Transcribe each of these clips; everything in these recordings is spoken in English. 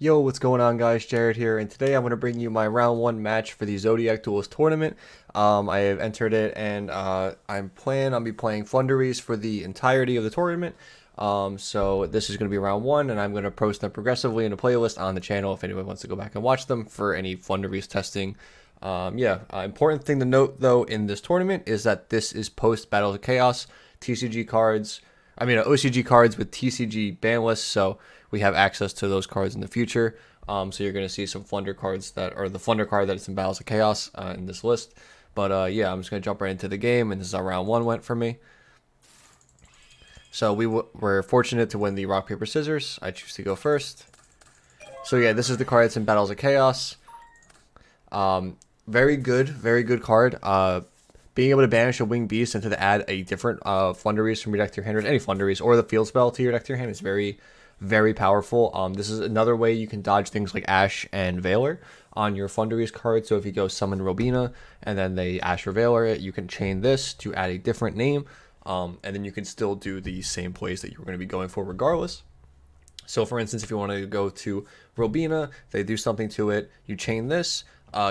Yo, what's going on, guys? Jared here, and today I'm going to bring you my round one match for the Zodiac Duels tournament. I have entered it, and I'm planning on be playing Flunderies for the entirety of the tournament. So this is going to be round one, and I'm going to post them progressively in a playlist on the channel if anyone wants to go back and watch them for any Flunderies testing. Important thing to note though in this tournament is that this is post Battles of Chaos TCG cards. OCG cards with TCG ban lists, so we have access to those cards in the future. So you're going to see some Flunder cards that are the Flunder card that is in Battles of Chaos in this list. But yeah, I'm just going to jump right into the game, and this is how round one went for me. So we were fortunate to win the rock, paper, scissors. I choose to go first. So yeah, this is the card that's in Battles of Chaos. Very good card. Being able to banish a Winged Beast and to add a different Flunderies from your deck to your hand, or any Flunderies, or the field spell to your deck to your hand is very powerful. This is another way you can dodge things like Ash and Veiler on your Flunderies card. So if you go summon Robina and then they Ash or Veiler it, you can chain this to add a different name, and then you can still do the same plays that you were going to be going for regardless. So for instance, if you want to go to Robina, they do something to it, you chain this,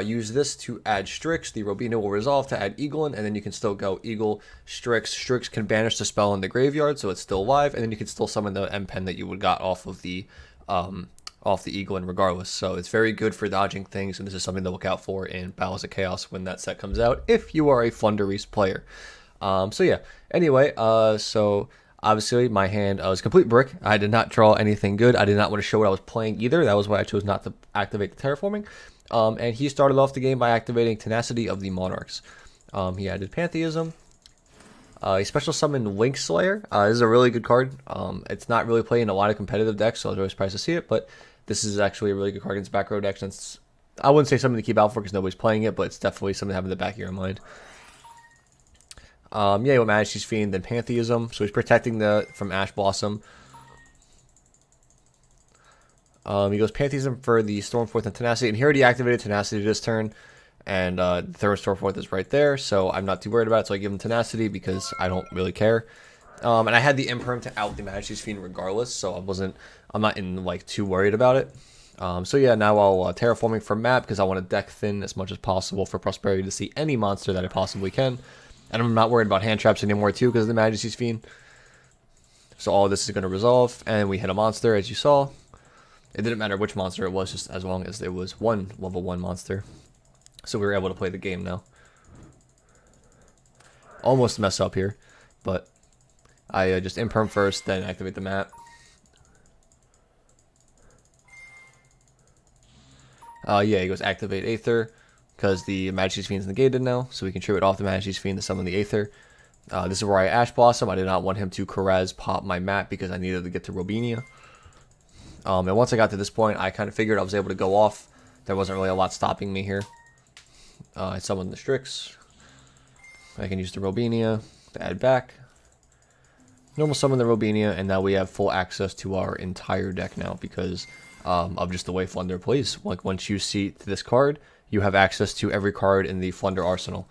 use this to add Strix, the Robina will resolve to add Eaglin, and then you can still go Eagle, Strix. Strix can banish the spell in the graveyard, so it's still live, and then you can still summon the M-Pen that you would got off the Eaglin regardless. So it's very good for dodging things, and this is something to look out for in Battles of Chaos when that set comes out, if you are a Flunderies player. So yeah, anyway, so obviously my hand was complete brick. I did not draw anything good. I did not want to show what I was playing either. That was why I chose not to activate the Terraforming. And he started off the game by activating Tenacity of the Monarchs. He added Pantheism. He special summoned Link Slayer. This is a really good card. It's not really played in a lot of competitive decks, so I was really surprised to see it, but this is actually a really good card against back row decks. And I wouldn't say something to keep out for because nobody's playing it, but it's definitely something to have in the back of your mind. Yeah, he went Majesty's Fiend, then Pantheism, so he's protecting from Ash Blossom. He goes Pantheism for the Stormforth and Tenacity, and he already activated Tenacity this turn, and the third Stormforth is right there, so I'm not too worried about it, so I give him Tenacity because I don't really care. And I had the Imperm to out the Majesty's Fiend regardless, so I'm not too worried about it. So yeah, now I'll Terraforming for map because I want to deck thin as much as possible for Prosperity to see any monster that I possibly can. And I'm not worried about hand traps anymore too because of the Majesty's Fiend. So all of this is going to resolve, and we hit a monster as you saw. It didn't matter which monster it was, just as long as it was one level 1 monster. So we were able to play the game now. Almost mess up here, but I just Imperm first, then activate the map. Yeah, he goes activate Aether, because the Majesty's Fiend's negated now, so we can tribute off the Majesty's Fiend to summon the Aether. This is where I Ash Blossom. I did not want him to Karaz pop my map because I needed to get to Robinia. And once I got to this point, I kind of figured I was able to go off. There wasn't really a lot stopping me here. I summoned the Strix. I can use the Robinia to add back. Normal summon the Robinia, and now we have full access to our entire deck now because of just the way Flunder plays. Like once you see this card, you have access to every card in the Flunder arsenal.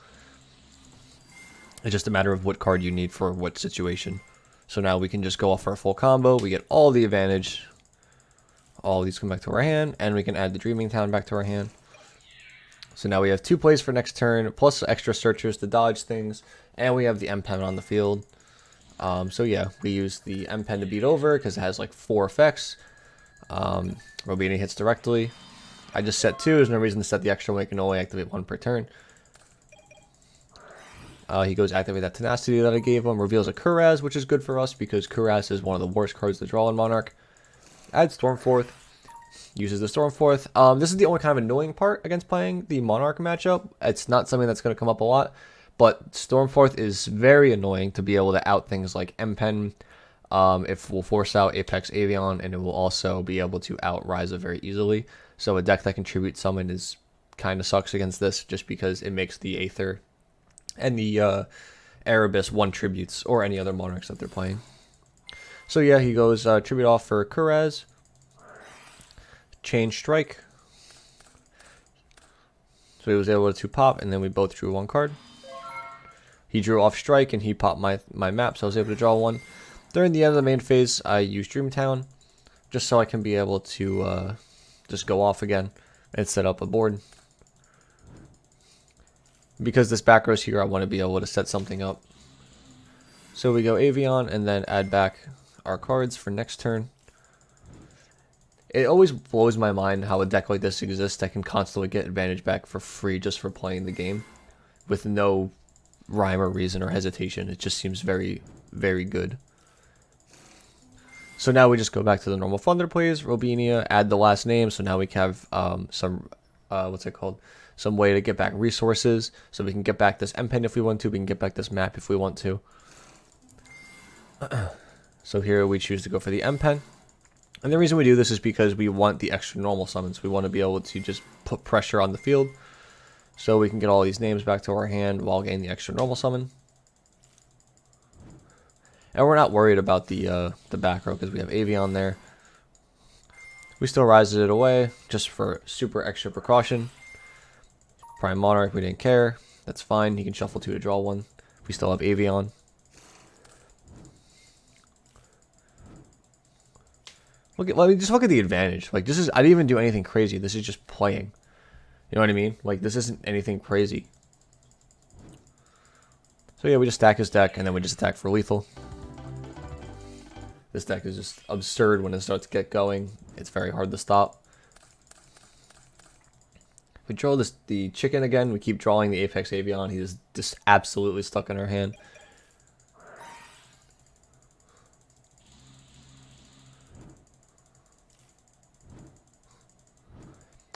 It's just a matter of what card you need for what situation. So now we can just go off our full combo. We get all the advantage. All these come back to our hand, and we can add the Dreaming Town back to our hand. So now we have 2 plays for next turn, plus extra searchers to dodge things, and we have the M-Pen on the field. So yeah, we use the M-Pen to beat over because it has like 4 effects. Robina hits directly. I just set 2. There's no reason to set the extra one. You can only activate 1 per turn. He goes activate that Tenacity that I gave him. Reveals a Kuraz, which is good for us because Kuraz is one of the worst cards to draw in Monarch. Add Stormforth. Uses the Stormforth. This is the only kind of annoying part against playing the Monarch matchup. It's not something that's going to come up a lot, but Stormforth is very annoying to be able to out things like M-Pen. It will force out Apex Avion, and it will also be able to out Ryza very easily. So a deck that can tribute summon is kind of sucks against this just because it makes the Aether and the Erebus 1 tributes or any other Monarchs that they're playing. So yeah, he goes tribute off for Kuraz. Change Strike. So he was able to pop, and then we both drew 1 card. He drew off Strike, and he popped my map, so I was able to draw 1. During the end of the main phase, I used Dreamtown, just so I can be able to just go off again and set up a board. Because this back row's here, I want to be able to set something up. So we go Avion and then add back our cards for next turn. It always blows my mind how a deck like this exists that can constantly get advantage back for free just for playing the game with no rhyme or reason or hesitation. It just seems very, very good. So now we just go back to the normal Thunder plays, Robinia, add the last name, so now we can have some, what's it called? Some way to get back resources, so we can get back this M-Pen if we want to, we can get back this map if we want to. So here we choose to go for the M-Pen. And the reason we do this is because we want the extra normal summons. We want to be able to just put pressure on the field, so we can get all these names back to our hand while getting the extra normal summon. And we're not worried about the back row because we have Avion there. We still rise it away just for super extra precaution. Prime Monarch, we didn't care. That's fine. He can shuffle 2 to draw 1. We still have Avion. Just look at the advantage. Like, this is, I didn't even do anything crazy. This is just playing. You know what I mean? Like, this isn't anything crazy. So yeah, we just stack his deck and then we just attack for lethal. This deck is just absurd when it starts to get going. It's very hard to stop. We draw the chicken again. We keep drawing the Apex Avion. He's just absolutely stuck in our hand.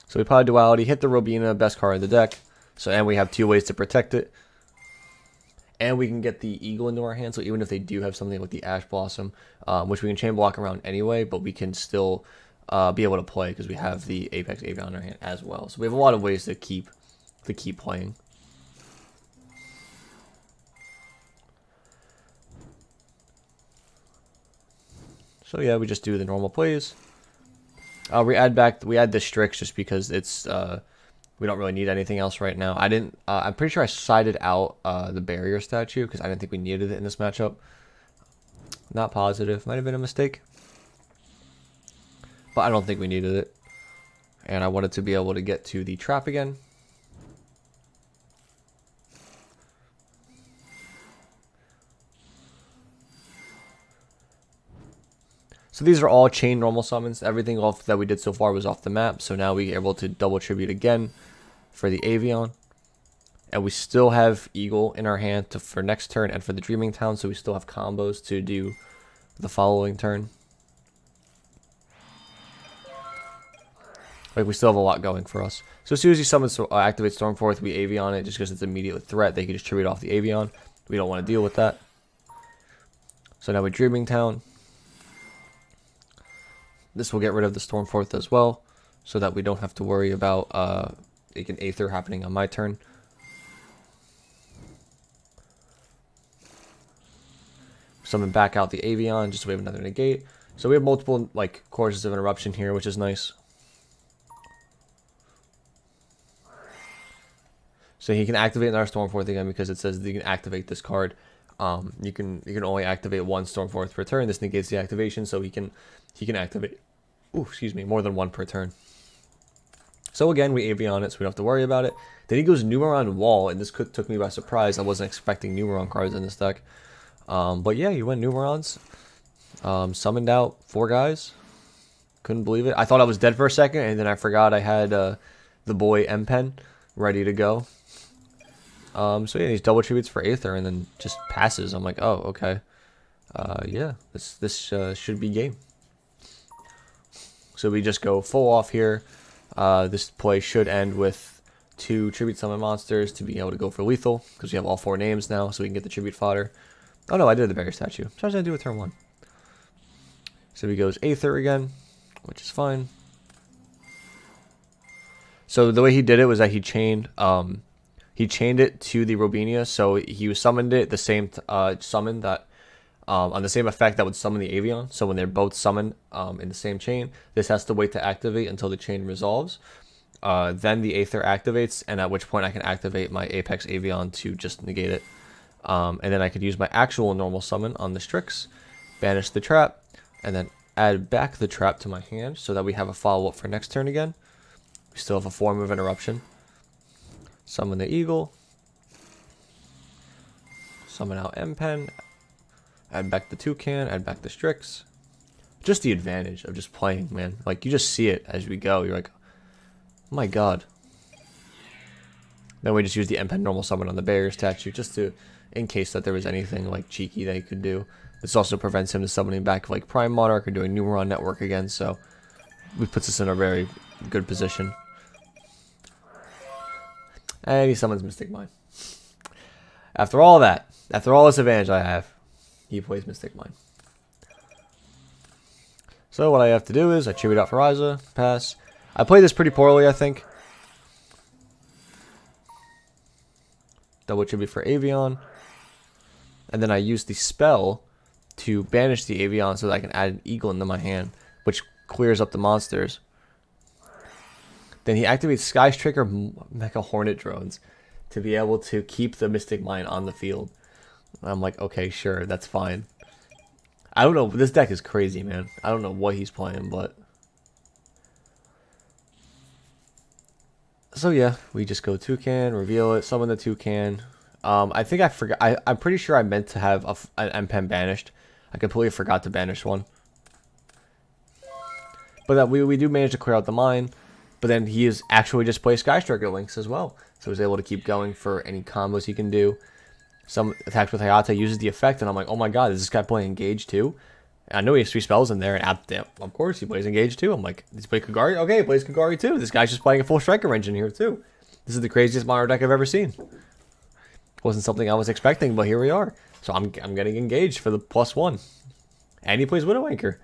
So we play Duality, hit the Robina, best card in the deck. So, and we have 2 ways to protect it. And we can get the Eagle into our hand, so even if they do have something like the Ash Blossom, which we can chain block around anyway, but we can still be able to play because we have the Apex Avion in our hand as well. So we have a lot of ways to keep playing. So yeah, we just do the normal plays. We add the Strix just because it's we don't really need anything else right now. I'm pretty sure I sided out the barrier statue because I didn't think we needed it in this matchup. Not positive. Might have been a mistake. But I don't think we needed it. And I wanted to be able to get to the trap again. So these are all chain normal summons. Everything off that we did so far was off the map. So now we're able to double tribute again for the Avion. And we still have Eagle in our hand for next turn and for the Dreaming Town. So we still have combos to do the following turn. Like, we still have a lot going for us. So as soon as he summons activate Stormforth, we Avion it just because it's an immediate threat. They can just tribute off the Avion. We don't want to deal with that. So now we Dreaming Town. This will get rid of the Stormforth as well, so that we don't have to worry about an Aether happening on my turn. Summon back out the Avion, just so we have another negate. So we have multiple like courses of interruption here, which is nice. So he can activate another Stormforth again because it says that you can activate this card. You can only activate 1 Stormforth per turn. This negates the activation, so he can activate, more than 1 per turn. So again, we Avion it, so we don't have to worry about it. Then he goes Numeron Wall, and this took me by surprise. I wasn't expecting Numeron cards in this deck. But yeah, he went Numerons. Summoned out 4 guys. Couldn't believe it. I thought I was dead for a second, and then I forgot I had the boy M-Pen ready to go. So yeah, these double tributes for Aether and then just passes. I'm like, oh, okay. Yeah, this should be game. So we just go full off here. This play should end with 2 tribute summon monsters to be able to go for lethal because we have all 4 names now, so we can get the tribute fodder. Oh no, I did the barrier statue. So I was gonna do a turn 1. So he goes Aether again, which is fine. So the way he did it was that he chained it to the Robinia, so he summoned it the same summon that on the same effect that would summon the Avion. So when they're both summoned in the same chain, this has to wait to activate until the chain resolves. Then the Aether activates, and at which point I can activate my Apex Avion to just negate it. And then I could use my actual normal summon on the Strix, banish the trap, and then add back the trap to my hand so that we have a follow-up for next turn again. We still have a form of interruption. Summon the eagle. Summon out M-Pen. Add back the toucan, add back the Strix. Just the advantage of just playing, man. Like, you just see it as we go. You're like, oh my god. Then we just use the M-Pen normal summon on the barrier statue just to, in case that there was anything like cheeky that he could do. This also prevents him to summoning back like Prime Monarch or doing Neuron Network again, so it puts us in a very good position. And he summons Mystic Mine. After all that, after all this advantage I have, he plays Mystic Mine. So what I have to do is I tribute out for Ryza, pass. I played this pretty poorly, I think. Double tribute for Avion. And then I use the spell to banish the Avion so that I can add an eagle into my hand, which clears up the monsters. Then he activates Sky Striker Mecha Hornet drones to be able to keep the Mystic Mine on the field. I'm like, okay, sure, that's fine. I don't know, this deck is crazy, man. I don't know what he's playing, but... So yeah, we just go Toucan, reveal it, summon the Toucan. I think I forgot, I'm pretty sure I meant to have an M-Pen banished. I completely forgot to banish one. But that we do manage to clear out the mine. But then he is actually just play Sky Striker links as well. So he's able to keep going for any combos he can do. Some attacks with Hayate uses the effect, and I'm like, oh my god, is this guy playing Engage too? And I know he has 3 spells in there, and of course he plays Engage too. I'm like, does he play Kagari? Okay, he plays Kagari too. This guy's just playing a full Striker engine here too. This is the craziest Mono deck I've ever seen. Wasn't something I was expecting, but here we are. So I'm getting Engaged for the +1. And he plays Widow Anchor.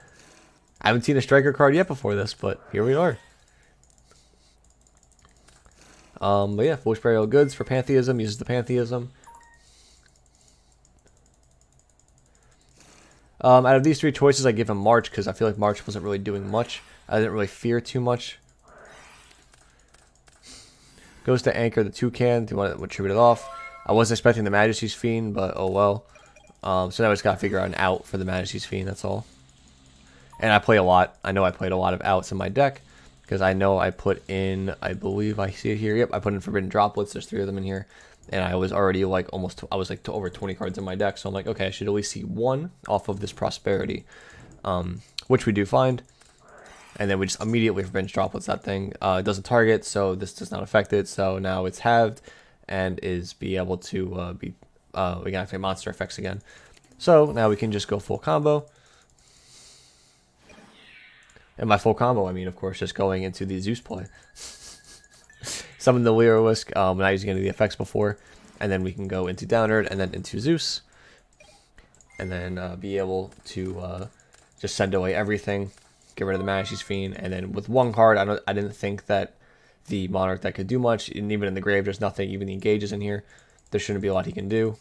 I haven't seen a Striker card yet before this, but here we are. But yeah, Foolish Burial Goods for Pantheism, uses the Pantheism. Out of these 3 choices, I give him March, because I feel like March wasn't really doing much. I didn't really fear too much. Goes to Anchor the Toucan, do you want to tribute it off. I wasn't expecting the Majesty's Fiend, but oh well. So now I just gotta figure out an out for the Majesty's Fiend, that's all. And I play a lot. I know I played a lot of outs in my deck. Because I know I put in, I believe I see it here. Yep, I put in Forbidden Droplets. There's 3 of them in here. And I was already like I was like over 20 cards in my deck. So I'm like, okay, I should at least see 1 off of this Prosperity. Which we do find. And then we just immediately Forbidden Droplets that thing. It doesn't target, so this does not affect it. So now it's halved and is be able to we can activate monster effects again. So now we can just go full combo. And by full combo, I mean, of course, just going into the Zeus play. Summon the Lyrisk, not using any of the effects before. And then we can go into Downerd and then into Zeus. And then be able to just send away everything. Get rid of the Majesty's Fiend. And then with 1 card, I didn't think that the Monarch deck could do much. And even in the grave, there's nothing. Even the Engages in here. There shouldn't be a lot he can do.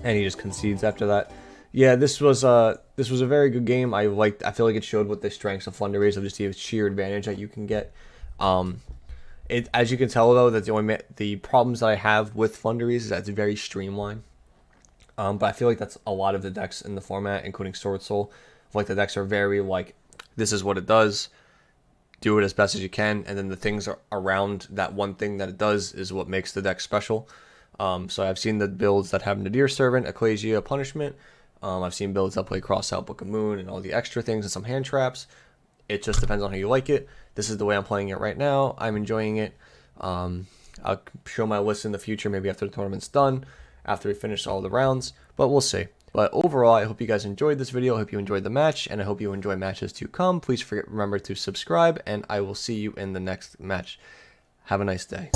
And he just concedes after that. Yeah, this was a very good game. I feel like it showed what the strengths of Thunder is, of just the sheer advantage that you can get. As you can tell though, that the problems that I have with Thunderies is that it's very streamlined. But I feel like that's a lot of the decks in the format, including Sword Soul. Like the decks are very like, this is what it does, do it as best as you can, and then the things around that one thing that it does is what makes the deck special. So I've seen the builds that have Nadir Servant, Ecclesia, Punishment. I've seen builds that play Crossout, Book of Moon, and all the extra things and some hand traps. It just depends on how you like it. This is the way I'm playing it right now. I'm enjoying it. I'll show my list in the future, maybe after the tournament's done, after we finish all the rounds, but we'll see. But overall, I hope you guys enjoyed this video. I hope you enjoyed the match, and I hope you enjoy matches to come. Please remember to subscribe, and I will see you in the next match. Have a nice day.